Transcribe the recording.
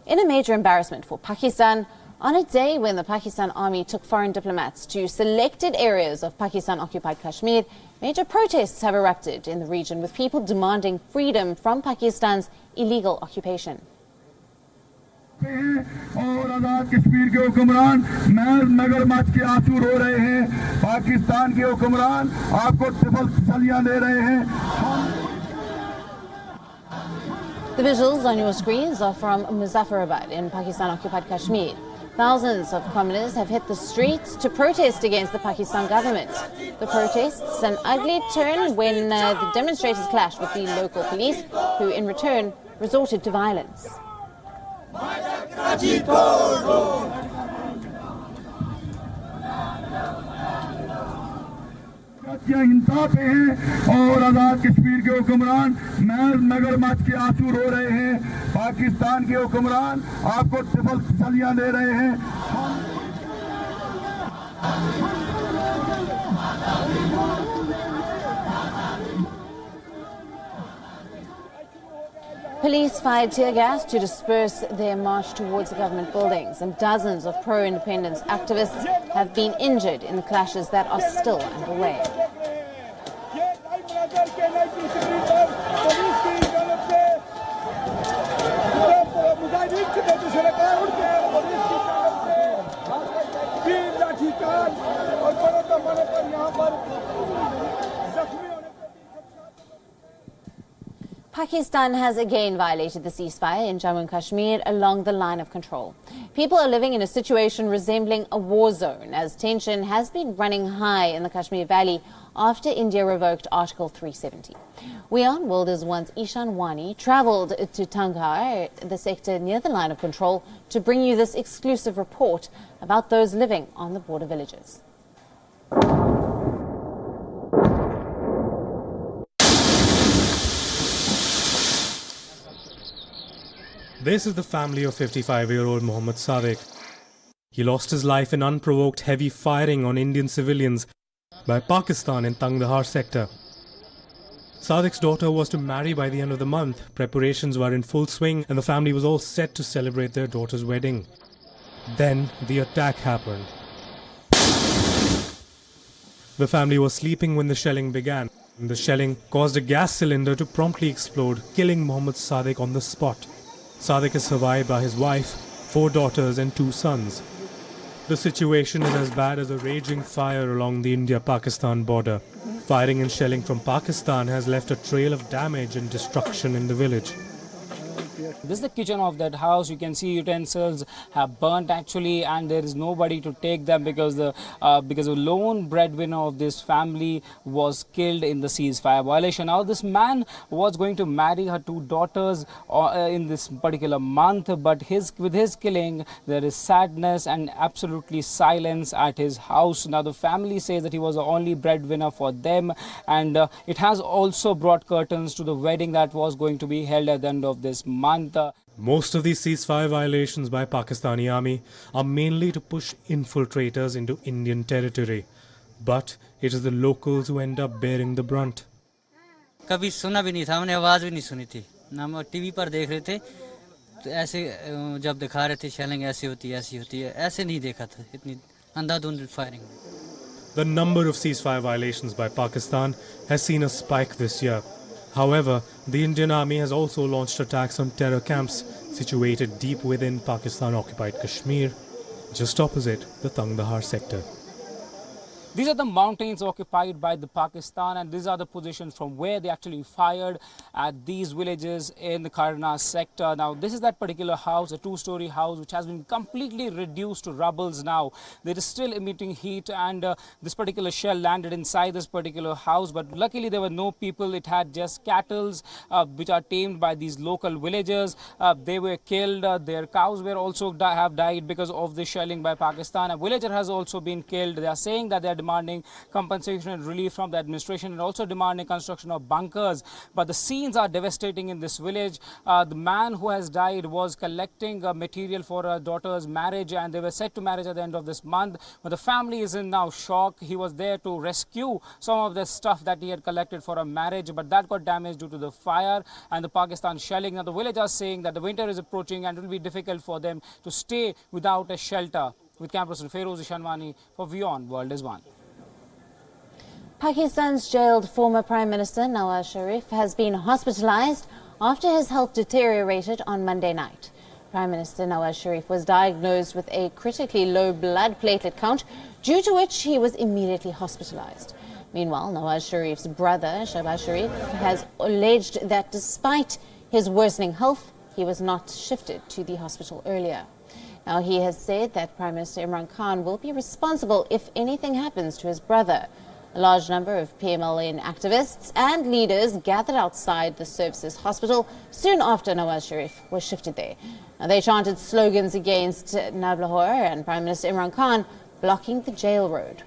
In a major embarrassment for Pakistan, on a day when the Pakistan army took foreign diplomats to selected areas of Pakistan-occupied Kashmir, major protests have erupted in the region with people demanding freedom from Pakistan's illegal occupation. और आजाद कश्मीर के हुक्मरान महज मगरमच्छ के आंसू रो रहे हैं। पाकिस्तान के हुक्मरान आपको ट्रिपल सलियां दे रहे हैं। The visuals on your screens are from Muzaffarabad in Pakistan-occupied Kashmir. Thousands of commoners have hit the streets to protest against the Pakistan government. The protests an ugly turn when the demonstrators clashed with the local police, who in return resorted to violence. हिंसा पे हैं और आजाद कश्मीर के हुक्मरान महज मगरमच्छ के आंसू रो रहे हैं। पाकिस्तान के हुक्मरान आपको ट्रिपल सलियां दे रहे हैं। Police fired tear gas to disperse their march towards the government buildings, and dozens of pro-independence activists have been injured in the clashes that are still underway. Pakistan has again violated the ceasefire in Jammu and Kashmir along the line of control. People are living in a situation resembling a war zone as tension has been running high in the Kashmir Valley after India revoked Article 370. Wion, World One's Ishan Wani, travelled to Tanghar, the sector near the line of control, to bring you this exclusive report about those living on the border villages. This is the family of 55-year-old Mohammad Sadiq. He lost his life in unprovoked heavy firing on Indian civilians by Pakistan in Tanghar sector. Sadiq's daughter was to marry by the end of the month. Preparations were in full swing and the family was all set to celebrate their daughter's wedding. Then the attack happened. The family was sleeping when the shelling began. The shelling caused a gas cylinder to promptly explode, killing Mohammad Sadiq on the spot. Sadiq is survived by his wife, 4 daughters and 2 sons. The situation is as bad as a raging fire along the India-Pakistan border. Firing and shelling from Pakistan has left a trail of damage and destruction in the village. This is the kitchen of that house. You can see utensils have burnt actually, and there is nobody to take them because the lone breadwinner of this family was killed in the ceasefire violation. Now this man was going to marry her 2 daughters in this particular month, but with his killing there is sadness and absolutely silence at his house. Now the family says that he was the only breadwinner for them, and it has also brought curtains to the wedding that was going to be held at the end of this month. Most of these ceasefire violations by Pakistani army are mainly to push infiltrators into Indian territory. But it is the locals who end up bearing the brunt. कभी सुना भी नहीं था, हमने आवाज़ भी नहीं सुनी थी, ना हम टीवी पर देख रहे थे, तो ऐसे जब दिखा रहे थे शेलिंग ऐसी होती है, ऐसे नहीं देखा था, इतनी अंधाधुंध firing. The number of ceasefire violations by Pakistan has seen a spike this year. However, the Indian army has also launched attacks on terror camps situated deep within Pakistan-occupied Kashmir, just opposite the Tanghar sector. These are the mountains occupied by the Pakistan, and these are the positions from where they actually fired at these villages in the Karna sector. Now, this is that particular house, a 2-story house, which has been completely reduced to rubbles now. It is still emitting heat, and this particular shell landed inside this particular house, but luckily there were no people. It had just cattle, which are tamed by these local villagers. They were killed. Their cows were also have died because of the shelling by Pakistan. A villager has also been killed. They are saying that they are demanding compensation and relief from the administration and also demanding construction of bunkers. But the scenes are devastating in this village. The man who has died was collecting material for her daughter's marriage, and they were set to marriage at the end of this month. But the family is in now shock. He was there to rescue some of the stuff that he had collected for a marriage, but that got damaged due to the fire and the Pakistan shelling. Now the villagers are saying that the winter is approaching and it will be difficult for them to stay without a shelter. With camera person Feroz Shanwani for Wion, World is One. Pakistan's jailed former Prime Minister Nawaz Sharif has been hospitalized after his health deteriorated on Monday night. Prime Minister Nawaz Sharif was diagnosed with a critically low blood platelet count, due to which he was immediately hospitalized. Meanwhile, Nawaz Sharif's brother, Shahbaz Sharif, has alleged that despite his worsening health, he was not shifted to the hospital earlier. Now, he has said that Prime Minister Imran Khan will be responsible if anything happens to his brother. A large number of PMLN activists and leaders gathered outside the services hospital soon after Nawaz Sharif was shifted there. Now, they chanted slogans against Nab Lahore and Prime Minister Imran Khan, blocking the jail road.